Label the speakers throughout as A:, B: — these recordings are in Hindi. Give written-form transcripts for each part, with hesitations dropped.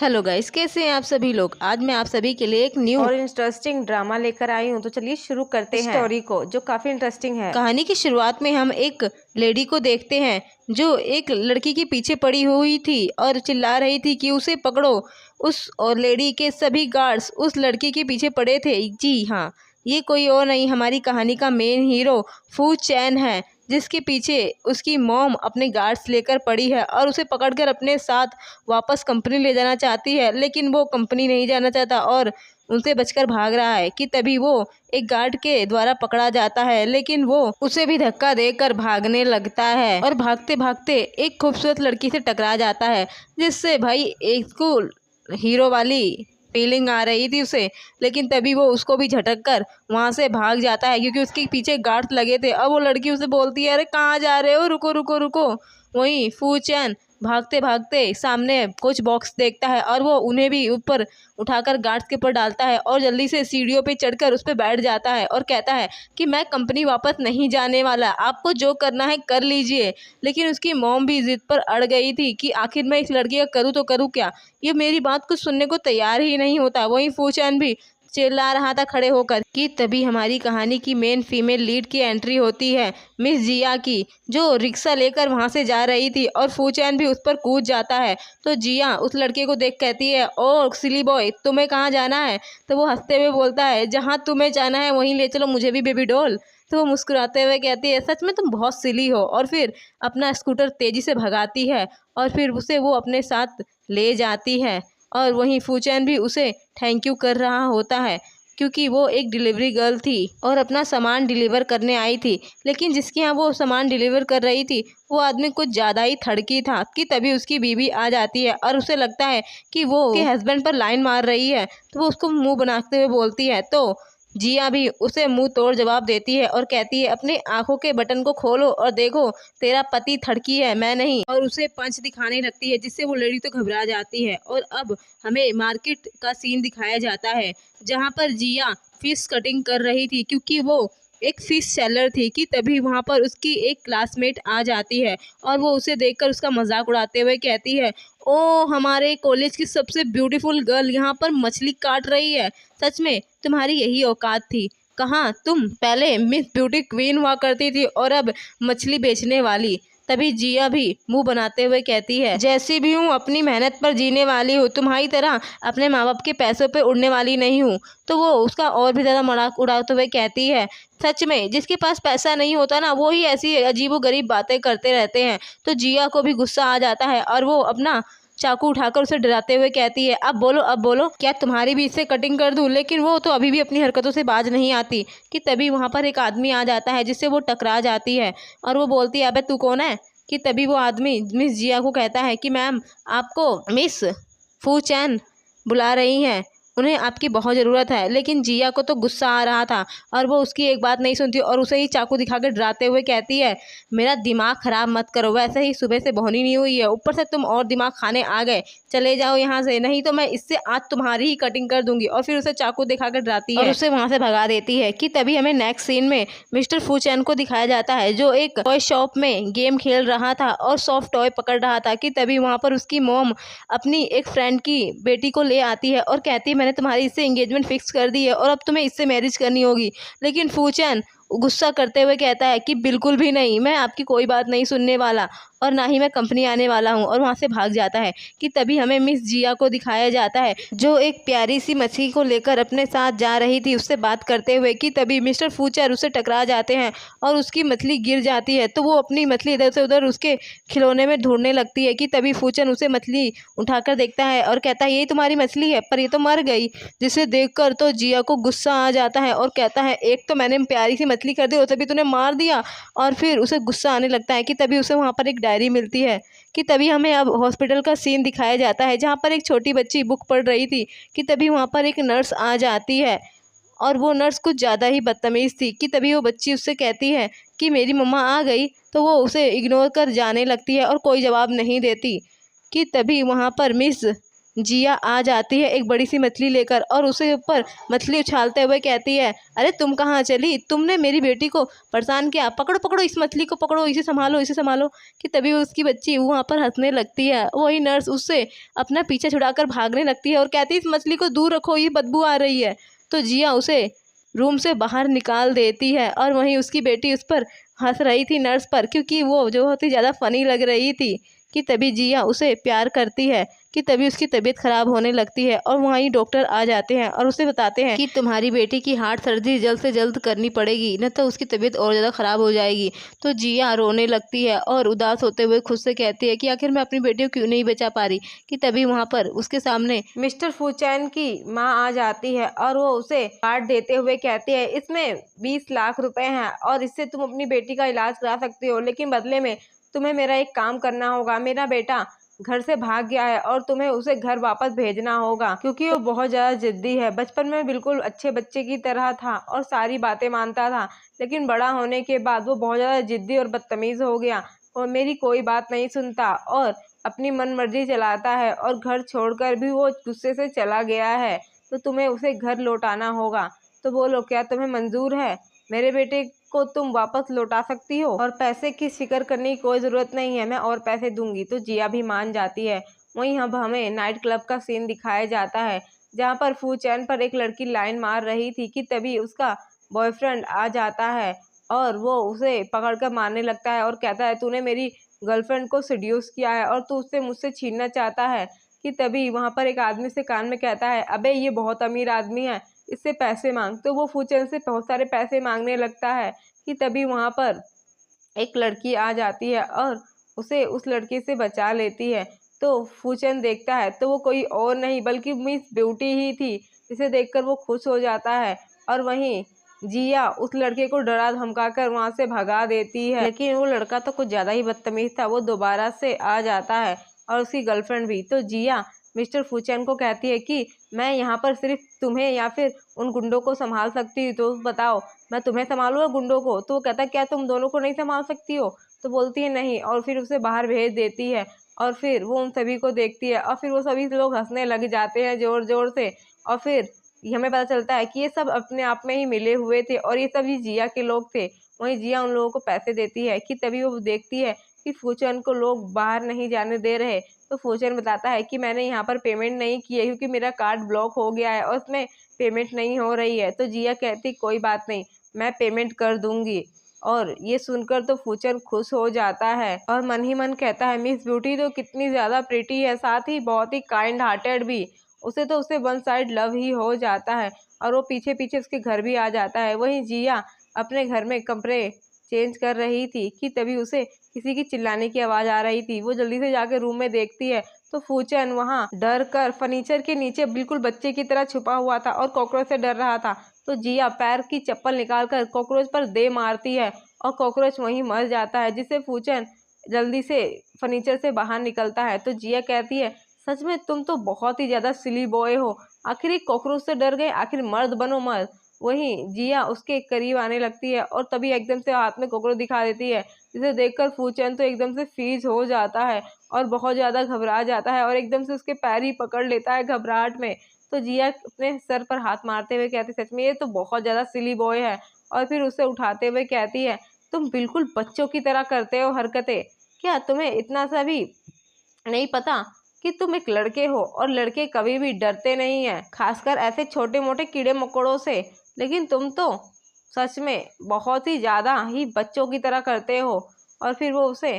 A: हेलो गाइस, कैसे हैं आप सभी लोग। आज मैं आप सभी के लिए एक न्यू
B: और इंटरेस्टिंग ड्रामा लेकर आई हूँ। तो चलिए शुरू करते हैं स्टोरी को, जो काफी इंटरेस्टिंग है।
A: कहानी की शुरुआत में हम एक लेडी को देखते हैं जो एक लड़की के पीछे पड़ी हुई थी और चिल्ला रही थी कि उसे पकड़ो। उस और लेडी के सभी गार्ड्स उस लड़की के पीछे पड़े थे। जी हाँ, ये कोई और नहीं, हमारी कहानी का मेन हीरो फू चैन है, जिसके पीछे उसकी मॉम अपने गार्ड्स लेकर पड़ी है और उसे पकड़कर अपने साथ वापस कंपनी ले जाना चाहती है, लेकिन वो कंपनी नहीं जाना चाहता और उनसे बचकर भाग रहा है कि तभी वो एक गार्ड के द्वारा पकड़ा जाता है, लेकिन वो उसे भी धक्का देकर भागने लगता है और भागते भागते एक खूबसूरत लड़की से टकरा जाता है, जिससे भाई एक को हीरो वाली फीलिंग आ रही थी उसे। लेकिन तभी वो उसको भी झटक कर वहाँ से भाग जाता है, क्योंकि उसके पीछे गार्ड लगे थे। अब वो लड़की उसे बोलती है, अरे कहाँ जा रहे हो, रुको रुको रुको। वहीं फू चैन भागते भागते सामने कुछ बॉक्स देखता है और वो उन्हें भी ऊपर उठाकर गार्ड्स के ऊपर डालता है और जल्दी से सीढ़ियों पे चढ़कर उस पर बैठ जाता है और कहता है कि मैं कंपनी वापस नहीं जाने वाला, आपको जो करना है कर लीजिए। लेकिन उसकी मॉम भी जिद पर अड़ गई थी कि आखिर मैं इस लड़की का करूँ तो करूँ क्या, ये मेरी बात कुछ सुनने को तैयार ही नहीं होता। वहीं फू चैन भी चिल्ला रहा था खड़े होकर कि तभी हमारी कहानी की मेन फीमेल लीड की एंट्री होती है, मिस जिया की, जो रिक्शा लेकर वहां से जा रही थी और फू चैन भी उस पर कूद जाता है। तो जिया उस लड़के को देख कहती है, ओ सिली बॉय, तुम्हें कहाँ जाना है। तो वो हंसते हुए बोलता है, जहाँ तुम्हें जाना है वहीं ले चलो मुझे भी बेबी डॉल। तो वो मुस्कुराते हुए कहती है, सच में तुम बहुत सिली हो, और फिर अपना स्कूटर तेजी से भगाती है और फिर उसे वो अपने साथ ले जाती है। और वहीं फूचैन भी उसे थैंक यू कर रहा होता है, क्योंकि वो एक डिलीवरी गर्ल थी और अपना सामान डिलीवर करने आई थी। लेकिन जिसके यहाँ वो सामान डिलीवर कर रही थी वो आदमी कुछ ज़्यादा ही थड़की था कि तभी उसकी बीवी आ जाती है और उसे लगता है कि वो उसके हस्बैंड पर लाइन मार रही है। तो वो उसको मुंह बनाते हुए बोलती है, तो जिया भी उसे मुंह तोड़ जवाब देती है और कहती है, अपनी आंखों के बटन को खोलो और देखो, तेरा पति थड़की है, मैं नहीं। और उसे पंच दिखाने लगती है, जिससे वो लेडी तो घबरा जाती है। और अब हमें मार्केट का सीन दिखाया जाता है, जहाँ पर जिया फिश कटिंग कर रही थी, क्योंकि वो एक फिश सेलर थी कि तभी वहाँ पर उसकी एक क्लासमेट आ जाती है और वो उसे देखकर उसका मजाक उड़ाते हुए कहती है, ओ हमारे कॉलेज की सबसे ब्यूटीफुल गर्ल यहाँ पर मछली काट रही है, सच में तुम्हारी यही औकात थी। कहाँ तुम पहले मिस ब्यूटी क्वीन हुआ करती थी और अब मछली बेचने वाली। तभी जिया भी मुंह बनाते हुए कहती है, जैसी भी हूँ अपनी मेहनत पर जीने वाली हूँ, तुम्हारी तरह अपने माँ बाप के पैसों पे उड़ने वाली नहीं हूँ। तो वो उसका और भी ज़्यादा मजाक उड़ाते हुए कहती है, सच में जिसके पास पैसा नहीं होता ना, वो ही ऐसी अजीबोगरीब बातें करते रहते हैं। तो जिया को भी गुस्सा आ जाता है और वो अपना चाकू उठाकर उसे डराते हुए कहती है, अब बोलो क्या तुम्हारी भी इससे कटिंग कर दूं। लेकिन वो तो अभी भी अपनी हरकतों से बाज नहीं आती कि तभी वहां पर एक आदमी आ जाता है, जिससे वो टकरा जाती है और वो बोलती है, अबे तू कौन है। कि तभी वो आदमी मिस जिया को कहता है कि मैम, आपको मिस फू चैन बुला रही हैं, उन्हें आपकी बहुत ज़रूरत है। लेकिन जिया को तो गुस्सा आ रहा था और वो उसकी एक बात नहीं सुनती और उसे ही चाकू दिखाकर डराते हुए कहती है, मेरा दिमाग ख़राब मत करो, वैसे ही सुबह से बहनी नहीं हुई है, ऊपर से तुम और दिमाग खाने आ गए, चले जाओ यहाँ से, नहीं तो मैं इससे आज तुम्हारी ही कटिंग कर दूंगी। और फिर उसे चाकू दिखाकर डराती है और उसे वहाँ से भगा देती है। कि तभी हमें नेक्स्ट सीन में मिस्टर फू चैन को दिखाया जाता है, जो एक टॉय शॉप में गेम खेल रहा था और सॉफ्ट टॉय पकड़ रहा था। कि तभी वहाँ पर उसकी मॉम अपनी एक फ्रेंड की बेटी को ले आती है और कहती है, मैंने तुम्हारी इससे एंगेजमेंट फिक्स कर दी है और अब तुम्हें इससे मैरिज करनी होगी। लेकिन फू चैन गुस्सा करते हुए कहता है कि बिल्कुल भी नहीं, मैं आपकी कोई बात नहीं सुनने वाला और ना ही मैं कंपनी आने वाला हूँ, और वहाँ से भाग जाता है। कि तभी हमें मिस जिया को दिखाया जाता है, जो एक प्यारी सी मछली को लेकर अपने साथ जा रही थी उससे बात करते हुए। कि तभी मिस्टर फूचर उसे टकरा जाते हैं और उसकी मछली गिर जाती है, तो वो अपनी मछली इधर से उधर उसके खिलौने में ढूंढने लगती है। कि तभी फूचन उसे मछली उठाकर देखता है और कहता है, यही तुम्हारी मछली है, पर ये तो मर गई। जिसे देखकर तो जिया को गुस्सा आ जाता है और कहता है, एक तो मैंने प्यारी सी मछली कर दी और तभी तूने मार दिया। और फिर उसे गुस्सा आने लगता है। कि तभी उसे वहाँ पर एक डायरी मिलती है। कि तभी हमें अब हॉस्पिटल का सीन दिखाया जाता है, जहाँ पर एक छोटी बच्ची बुक पढ़ रही थी। कि तभी वहाँ पर एक नर्स आ जाती है और वो नर्स कुछ ज़्यादा ही बदतमीज़ थी। कि तभी वो बच्ची उससे कहती है कि मेरी मम्मा आ गई, तो वो उसे इग्नोर कर जाने लगती है और कोई जवाब नहीं देती। कि तभी वहाँ पर मिस जिया आ जाती है एक बड़ी सी मछली लेकर और उसके ऊपर मछली उछालते हुए कहती है, अरे तुम कहाँ चली, तुमने मेरी बेटी को परेशान किया, पकड़ो पकड़ो इस मछली को, पकड़ो इसे संभालो इसे संभालो। कि तभी उसकी बच्ची वहाँ पर हंसने लगती है। वही नर्स उससे अपना पीछा छुड़ाकर भागने लगती है और कहती है इस मछली को दूर रखो, ये बदबू आ रही है। तो जिया उसे रूम से बाहर निकाल देती है और वहीं उसकी बेटी उस पर हंस रही थी, नर्स पर, क्योंकि वो जो बहुत ही ज़्यादा फनी लग रही थी। कि तभी जिया उसे प्यार करती है। कि तभी उसकी तबीयत खराब होने लगती है और वहीं डॉक्टर आ जाते हैं और उसे बताते हैं कि तुम्हारी बेटी की हार्ट सर्जरी जल्द से जल्द करनी पड़ेगी, न तो उसकी तबीयत और ज़्यादा ख़राब हो जाएगी। तो जिया रोने लगती है और उदास होते हुए खुद से कहती है कि आखिर मैं अपनी बेटी को क्यों नहीं बचा पा रही। कि तभी वहाँ पर उसके सामने
B: मिस्टर फूचैन की माँ आ जाती है और वो उसे कार्ड देते हुए कहती है इसमें 20 लाख रुपए हैं और इससे तुम अपनी बेटी का इलाज करा सकती हो, लेकिन बदले में तुम्हें मेरा एक काम करना होगा। मेरा बेटा घर से भाग गया है और तुम्हें उसे घर वापस भेजना होगा, क्योंकि वो बहुत ज़्यादा जिद्दी है। बचपन में बिल्कुल अच्छे बच्चे की तरह था और सारी बातें मानता था, लेकिन बड़ा होने के बाद वो बहुत ज़्यादा जिद्दी और बदतमीज़ हो गया और मेरी कोई बात नहीं सुनता और अपनी मनमर्जी चलाता है और घर छोड़कर भी वो गुस्से से चला गया है। तो तुम्हें उसे घर लौटाना होगा। तो बोलो क्या तुम्हें मंजूर है? मेरे बेटे को तुम वापस लौटा सकती हो और पैसे की फिक्र करने की कोई ज़रूरत नहीं है, मैं और पैसे दूंगी। तो जिया भी मान जाती है। वहीं अब हमें नाइट क्लब का सीन दिखाया जाता है, जहाँ पर फू चैन पर एक लड़की लाइन मार रही थी कि तभी उसका बॉयफ्रेंड आ जाता है और वो उसे पकड़कर मारने लगता है और कहता है तूने मेरी गर्लफ्रेंड को सेड्यूस किया है और तू उससे मुझसे छीनना चाहता है। कि तभी वहाँ पर एक आदमी से कान में कहता है अबे ये बहुत अमीर आदमी है, इससे पैसे मांग। तो वो फूचैन से बहुत सारे पैसे मांगने लगता है। कि तभी वहाँ पर एक लड़की आ जाती है और उसे उस लड़के से बचा लेती है। तो फूचैन देखता है तो वो कोई और नहीं बल्कि मिस ब्यूटी ही थी, जिसे देखकर वो खुश हो जाता है। और वहीं जिया उस लड़के को डरा धमकाकर वहां से भगा देती है, लेकिन वो लड़का तो कुछ ज्यादा ही बदतमीज था, वो दोबारा से आ जाता है और उसकी गर्लफ्रेंड भी। तो जिया मिस्टर फूचैन को कहती है कि मैं यहाँ पर सिर्फ तुम्हें या फिर उन गुंडों को संभाल सकती हूँ, तो बताओ मैं तुम्हें संभालूंगा गुंडों को? तो वो कहता है क्या तुम दोनों को नहीं संभाल सकती हो? तो बोलती है नहीं, और फिर उसे बाहर भेज देती है। और फिर वो उन सभी को देखती है और फिर वो सभी लोग हंसने लग जाते हैं जोर जोर से। और फिर हमें पता चलता है कि ये सब अपने आप में ही मिले हुए थे और ये सभी जिया के लोग थे। वहीं जिया उन लोगों को पैसे देती है। कि तभी वो देखती है कि फूचैन को लोग बाहर नहीं जाने दे रहे। तो फूचैन बताता है कि मैंने यहाँ पर पेमेंट नहीं की है क्योंकि मेरा कार्ड ब्लॉक हो गया है और उसमें पेमेंट नहीं हो रही है। तो जिया कहती कोई बात नहीं, मैं पेमेंट कर दूंगी। और ये सुनकर तो फूचैन खुश हो जाता है और मन ही मन कहता है मिस ब्यूटी तो कितनी ज़्यादा प्रिटी है, साथ ही बहुत ही काइंड हार्टेड भी। उसे वन साइड लव ही हो जाता है और वो पीछे पीछे उसके घर भी आ जाता है। वहीं जिया अपने घर में कपड़े चेंज कर रही थी कि तभी उसे किसी की चिल्लाने की आवाज़ आ रही थी। वो जल्दी से जाकर रूम में देखती है तो फूचैन वहाँ डर कर फर्नीचर के नीचे बिल्कुल बच्चे की तरह छुपा हुआ था और कॉकरोच से डर रहा था। तो जिया पैर की चप्पल निकालकर कॉकरोच पर दे मारती है और कॉकरोच वहीं मर जाता है, जिससे फूचैन जल्दी से फर्नीचर से बाहर निकलता है। तो जिया कहती है सच में तुम तो बहुत ही ज्यादा सिली बॉय हो, आखिर एक कॉकरोच से डर गए, आखिर मर्द बनो मर्द। वहीं जिया उसके करीब आने लगती है और तभी एकदम से हाथ में कॉकरोच दिखा देती है, जिसे देखकर फूचैन तो एकदम से फ्रीज हो जाता है और बहुत ज्यादा घबरा जाता है और एकदम से उसके पैर ही पकड़ लेता है घबराहट में। तो जिया अपने सर पर हाथ मारते हुए कहती सच में ये तो बहुत ज्यादा सिली बॉय है। और फिर उसे उठाते हुए कहती है तुम बिल्कुल बच्चों की तरह करते हो हरकतें, क्या तुम्हें इतना सा भी नहीं पता कि तुम एक लड़के हो और लड़के कभी भी डरते नहीं हैं, खासकर ऐसे छोटे मोटे कीड़े मकोड़ों से। लेकिन तुम तो सच में बहुत ही ज़्यादा ही बच्चों की तरह करते हो। और फिर वो उसे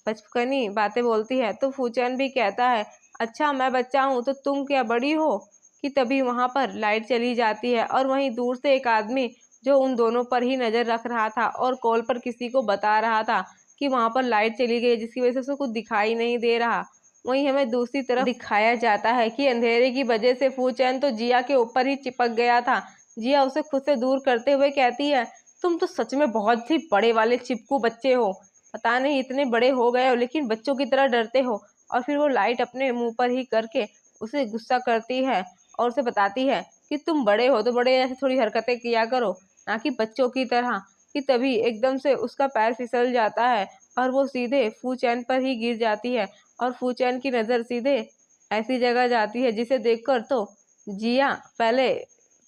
B: बचपनी बातें बोलती है। तो फूचैन भी कहता है अच्छा मैं बच्चा हूँ तो तुम क्या बड़ी हो? कि तभी वहाँ पर लाइट चली जाती है और वहीं दूर से एक आदमी जो उन दोनों पर ही नज़र रख रहा था और कॉल पर किसी को बता रहा था कि वहाँ पर लाइट चली गई, जिसकी वजह से उसे कुछ दिखाई नहीं दे रहा। वहीं हमें दूसरी तरफ दिखाया जाता है कि अंधेरे की वजह से फूचैन तो जिया के ऊपर ही चिपक गया था। जिया उसे खुद से दूर करते हुए कहती है तुम तो सच में बहुत ही बड़े वाले चिपकू बच्चे हो, पता नहीं इतने बड़े हो गए हो लेकिन बच्चों की तरह डरते हो। और फिर वो लाइट अपने मुंह पर ही करके उसे गुस्सा करती है और उसे बताती है कि तुम बड़े हो तो बड़े ऐसे थोड़ी हरकतें किया करो, ना कि बच्चों की तरह। कि तभी एकदम से उसका पैर फिसल जाता है और वो सीधे फूचैन पर ही गिर जाती है और फूचैन की नज़र सीधे ऐसी जगह जाती है जिसे देखकर तो जिया पहले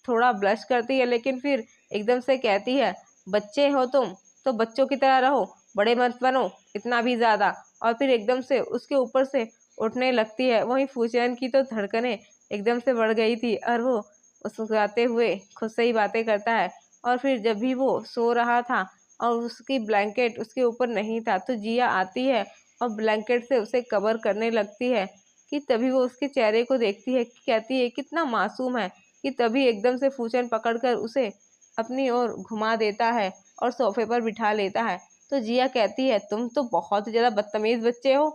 B: थोड़ा ब्लश करती है, लेकिन फिर एकदम से कहती है, बच्चे हो तुम तो बच्चों की तरह रहो, बड़े मत बनो इतना भी ज़्यादा। और फिर एकदम से उसके ऊपर से उठने लगती है। वहीं फूचैन की तो धड़कनें एकदम से बढ़ गई थी और वो मुस्कुराते हुए खुद से ही बातें करता है। और फिर जब भी वो सो रहा था और उसकी ब्लैंकेट उसके ऊपर नहीं था, तो जिया आती है और ब्लैंकेट से उसे कवर करने लगती है। कि तभी वो उसके चेहरे को देखती है, कि कहती है कितना मासूम है। कि तभी एकदम से फूचैन पकड़कर उसे अपनी ओर घुमा देता है और सोफे पर बिठा लेता है। तो जिया कहती है, तुम तो बहुत ही ज़्यादा बदतमीज बच्चे हो।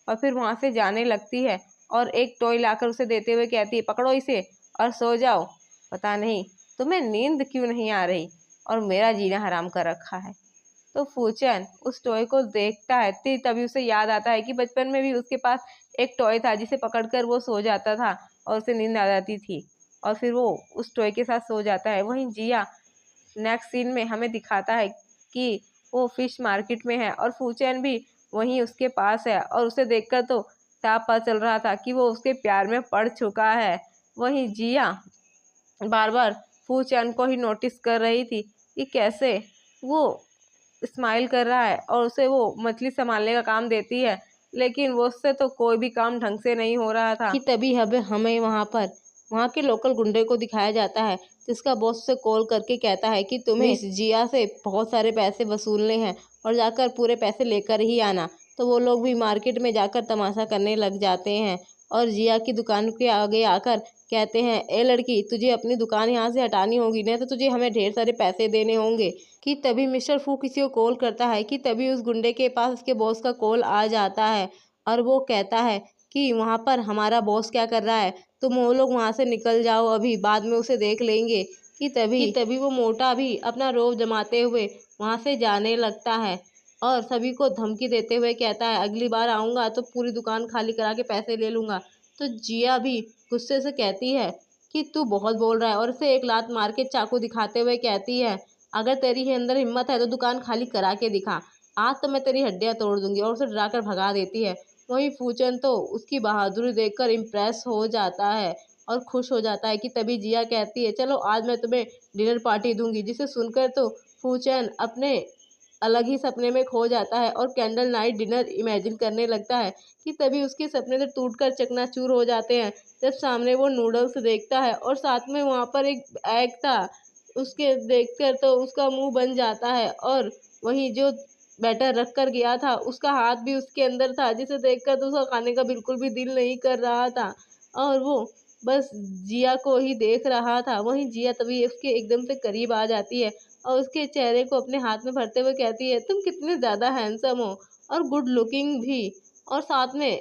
B: और फिर वहाँ से जाने लगती है और एक टॉय लाकर उसे देते हुए कहती है, पकड़ो इसे और सो जाओ। पता नहीं तुम्हें नींद क्यों नहीं आ रही और मेरा जीना हराम कर रखा है। तो फूचैन उस टॉय को देखता है, तभी उसे याद आता है कि बचपन में भी उसके पास एक टॉय था जिसे पकड़कर वो सो जाता था और उसे नींद आ जाती थी। और फिर वो उस टॉय के साथ सो जाता है। वहीं जिया नेक्स्ट सीन में हमें दिखाता है कि वो फिश मार्केट में है और फूचैन भी वहीं उसके पास है। और उसे देखकर तो साफ पता चल रहा था कि वो उसके प्यार में पड़ चुका है। वहीं जिया बार बार फूचैन को ही नोटिस कर रही थी कि कैसे वो स्माइल कर रहा है और उसे वो मछली संभालने का काम देती है, लेकिन वो उससे तो कोई भी काम ढंग से नहीं हो रहा था।
A: कि तभी हमें वहाँ के लोकल गुंडे को दिखाया जाता है, जिसका बॉस से कॉल करके कहता है कि तुम्हें मिस जिया से बहुत सारे पैसे वसूलने हैं और जाकर पूरे पैसे लेकर ही आना। तो वो लोग भी मार्केट में जाकर तमाशा करने लग जाते हैं और जिया की दुकान के आगे आकर कहते हैं, ए लड़की, तुझे अपनी दुकान यहाँ से हटानी होगी, नहीं तो तुझे हमें ढेर सारे पैसे देने होंगे। कि तभी मिस्टर फू किसी को कॉल करता है कि तभी उस गुंडे के पास उसके बॉस का कॉल आ जाता है और वो कहता है कि वहाँ पर हमारा बॉस क्या कर रहा है, तुम वो लोग वहाँ से निकल जाओ, अभी बाद में उसे देख लेंगे। कि तभी वो मोटा भी अपना रौब जमाते हुए वहाँ से जाने लगता है और सभी को धमकी देते हुए कहता है, अगली बार आऊँगा तो पूरी दुकान खाली करा के पैसे ले लूँगा। तो जिया भी गुस्से से कहती है कि तू बहुत बोल रहा है और उसे एक लात मार के चाकू दिखाते हुए कहती है, अगर तेरी अंदर हिम्मत है तो दुकान खाली करा के दिखा, आज तो मैं तेरी हड्डियाँ तोड़ दूंगी। और उसे डराकर भगा देती है। वहीं फूचन तो उसकी बहादुरी देखकर इम्प्रेस हो जाता है और खुश हो जाता है। कि तभी जिया कहती है, चलो आज मैं तुम्हें डिनर पार्टी दूंगी। जिसे सुनकर तो फूचन अपने अलग ही सपने में खो जाता है और कैंडल नाइट डिनर इमेजिन करने लगता है। कि तभी उसके सपने तो टूटकर चकनाचूर हो जाते हैं जब सामने वो नूडल्स देखता है और साथ में वहाँ पर एक एग था। उसके देखकर तो उसका मुंह बन जाता है और वहीं जो बैटर रख कर गया था उसका हाथ भी उसके अंदर था, जिसे देखकर तो उसका खाने का बिल्कुल भी दिल नहीं कर रहा था और वो बस जिया को ही देख रहा था। वहीं जिया तभी उसके एकदम से करीब आ जाती है और उसके चेहरे को अपने हाथ में भरते हुए कहती है, तुम कितने ज़्यादा हैंडसम हो और गुड लुकिंग भी, और साथ में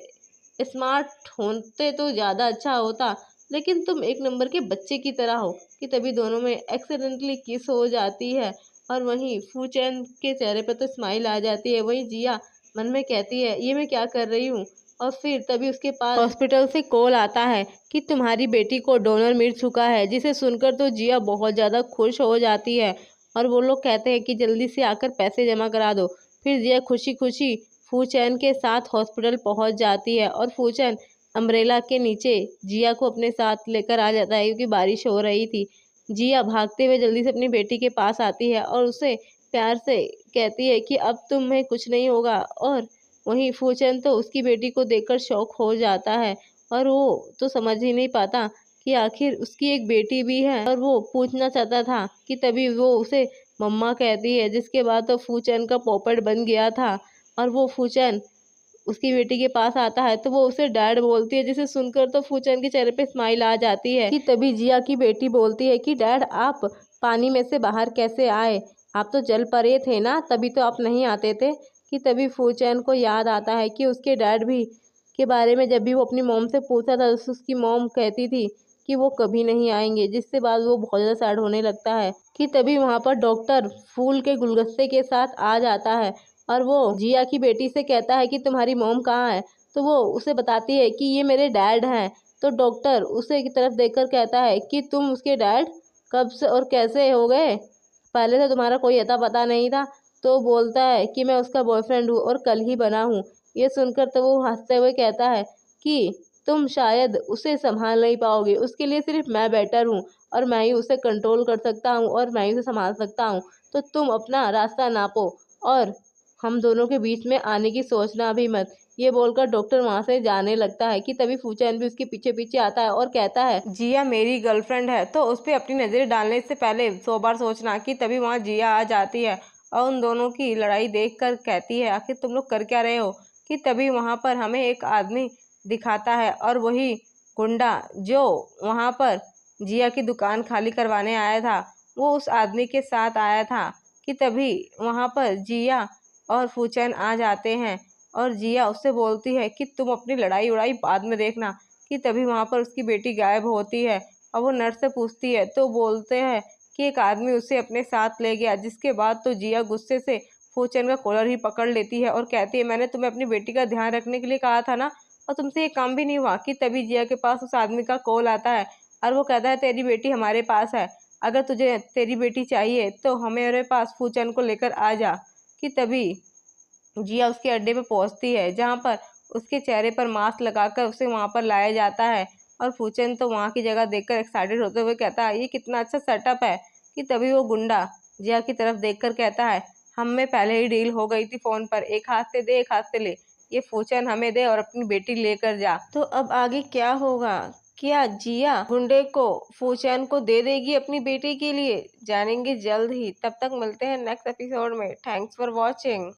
A: स्मार्ट होते तो ज़्यादा अच्छा होता, लेकिन तुम एक नंबर के बच्चे की तरह हो। कि तभी दोनों में एक्सीडेंटली किस हो जाती है और वहीं फूचैन के चेहरे पर तो स्माइल आ जाती है। वहीं जिया मन में कहती है, ये मैं क्या कर रही हूँ। और फिर तभी उसके पास हॉस्पिटल से कॉल आता है कि तुम्हारी बेटी को डोनर मिल चुका है। जिसे सुनकर तो जिया बहुत ज़्यादा खुश हो जाती है और वो लोग कहते हैं कि जल्दी से आकर पैसे जमा करा दो। फिर जिया खुशी खुशी फूचैन के साथ हॉस्पिटल पहुंच जाती है और फूचैन अम्ब्रेला के नीचे जिया को अपने साथ लेकर आ जाता है क्योंकि बारिश हो रही थी। जिया भागते हुए जल्दी से अपनी बेटी के पास आती है और उसे प्यार से कहती है कि अब तुम्हें कुछ नहीं होगा। और वहीं फूचैन तो उसकी बेटी को देखकर शॉक हो जाता है और वो तो समझ ही नहीं पाता कि आखिर उसकी एक बेटी भी है और वो पूछना चाहता था। कि तभी वो उसे मम्मा कहती है, जिसके बाद तो फूचैन का पोपट बन गया था और वो फूचैन उसकी बेटी के पास आता है तो वो उसे डैड बोलती है। जिसे सुनकर तो फूचैन के चेहरे पे स्माइल आ जाती है। कि तभी जिया की बेटी बोलती है कि डैड, आप पानी में से बाहर कैसे आए, आप तो जल परे थे ना, तभी तो आप नहीं आते थे। कि तभी फूचैन को याद आता है कि उसके डैड भी के बारे में जब भी वो अपनी मॉम से पूछा था तो उसकी मॉम कहती थी कि वो कभी नहीं आएंगे, जिससे बाद वो बहुत ज़्यादा सैड होने लगता है। कि तभी वहाँ पर डॉक्टर फूल के गुलदस्ते के साथ आ जाता है और वो जिया की बेटी से कहता है कि तुम्हारी मॉम कहाँ है। तो वो उसे बताती है कि ये मेरे डैड हैं। तो डॉक्टर उसे की तरफ देखकर कहता है कि तुम उसके डैड कब से और कैसे हो गए, पहले से तुम्हारा कोई अता पता नहीं था। तो बोलता है कि मैं उसका बॉयफ्रेंड हूँ और कल ही बना हूँ। ये सुनकर तो वो हंसते हुए कहता है कि तुम शायद उसे संभाल नहीं पाओगे। उसके लिए सिर्फ मैं बेटर हूँ और मैं ही उसे कंट्रोल कर सकता हूँ और मैं ही उसे संभाल सकता हूँ। तो तुम अपना रास्ता नापो और हम दोनों के बीच में आने की सोचना भी मत। ये बोलकर डॉक्टर वहाँ से जाने लगता है कि तभी फूचैन भी उसके पीछे पीछे आता है और कहता है,
B: जिया मेरी गर्लफ्रेंड है तो उस पर अपनी नज़रें डालने से पहले 100 बार सोचना। कि तभी वहाँ जिया आ जाती है और उन दोनों की लड़ाई देखकर कहती है, आखिर तुम लोग कर क्या रहे हो। कि तभी वहाँ पर हमें एक आदमी दिखाता है और वही गुंडा जो वहाँ पर जिया की दुकान खाली करवाने आया था, वो उस आदमी के साथ आया था। कि तभी वहाँ पर जिया और फूचैन आ जाते हैं और जिया उससे बोलती है कि तुम अपनी लड़ाई उड़ाई बाद में देखना। कि तभी वहाँ पर उसकी बेटी गायब होती है और वो नर्स से पूछती है तो बोलते हैं कि एक आदमी उसे अपने साथ ले गया। जिसके बाद तो जिया गुस्से से फूचैन का कॉलर ही पकड़ लेती है और कहती है, मैंने तुम्हें अपनी बेटी का ध्यान रखने के लिए कहा था ना, और तुमसे ये काम भी नहीं हुआ। कि तभी जिया के पास उस आदमी का कॉल आता है और वो कहता है, तेरी बेटी हमारे पास है, अगर तुझे तेरी बेटी चाहिए तो हमारे पास फूचैन को लेकर आ जा। कि तभी जिया उसके अड्डे पे पहुंचती है जहाँ पर उसके चेहरे पर मास्क लगाकर उसे वहाँ पर लाया जाता है और फूचैन तो वहाँ की जगह देखकर एक्साइटेड होते हुए कहता है, ये कितना अच्छा सेटअप है। कि तभी वो गुंडा जिया की तरफ देखकर कहता है, हम में पहले ही डील हो गई थी फ़ोन पर, एक हाथ से दे एक हाथ से ले, ये फूचैन हमें दे और अपनी बेटी लेकर जा। तो अब आगे क्या होगा? क्या जिया गुंडे को फूचैन को दे देगी अपनी बेटी के लिए? जानेंगे जल्द ही। तब तक मिलते हैं नेक्स्ट एपिसोड में। Thanks for watching.